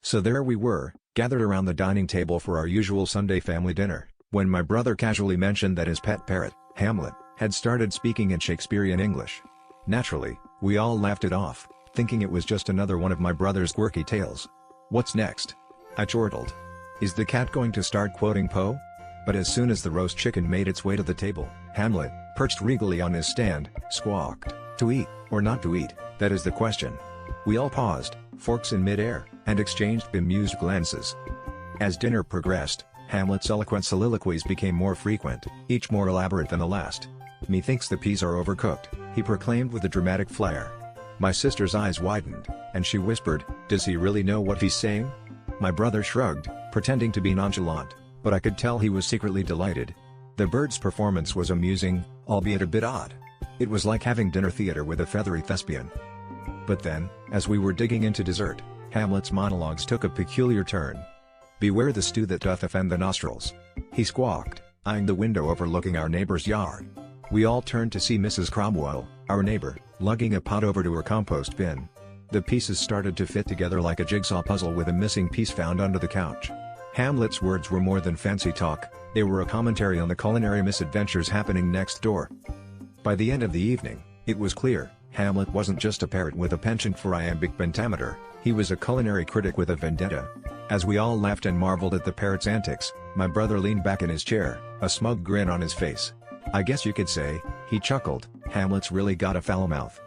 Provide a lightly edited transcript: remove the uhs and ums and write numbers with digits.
So there we were, gathered around the dining table for our usual Sunday family dinner, when my brother casually mentioned that his pet parrot, Hamlet, had started speaking in Shakespearean English. Naturally, we all laughed it off, thinking it was just another one of my brother's quirky tales. "What's next?" I chortled. "Is the cat going to start quoting Poe?" But as soon as the roast chicken made its way to the table, Hamlet, perched regally on his stand, squawked, "To eat, or not to eat, that is the question." We all paused, forks in midair, and exchanged bemused glances. As dinner progressed, Hamlet's eloquent soliloquies became more frequent, each more elaborate than the last. "Methinks the peas are overcooked," he proclaimed with a dramatic flair. My sister's eyes widened, and she whispered, "Does he really know what he's saying?" My brother shrugged, pretending to be nonchalant, but I could tell he was secretly delighted. The bird's performance was amusing, albeit a bit odd. It was like having dinner theater with a feathery thespian. But then, as we were digging into dessert, Hamlet's monologues took a peculiar turn. "Beware the stew that doth offend the nostrils," he squawked, eyeing the window overlooking our neighbor's yard. We all turned to see Mrs. Cromwell, our neighbor, lugging a pot over to her compost bin. The pieces started to fit together like a jigsaw puzzle with a missing piece found under the couch. Hamlet's words were more than fancy talk, they were a commentary on the culinary misadventures happening next door. By the end of the evening, it was clear, Hamlet wasn't just a parrot with a penchant for iambic pentameter, he was a culinary critic with a vendetta. As we all laughed and marveled at the parrot's antics, my brother leaned back in his chair, a smug grin on his face. "I guess you could say," he chuckled, "Hamlet's really got a foul mouth."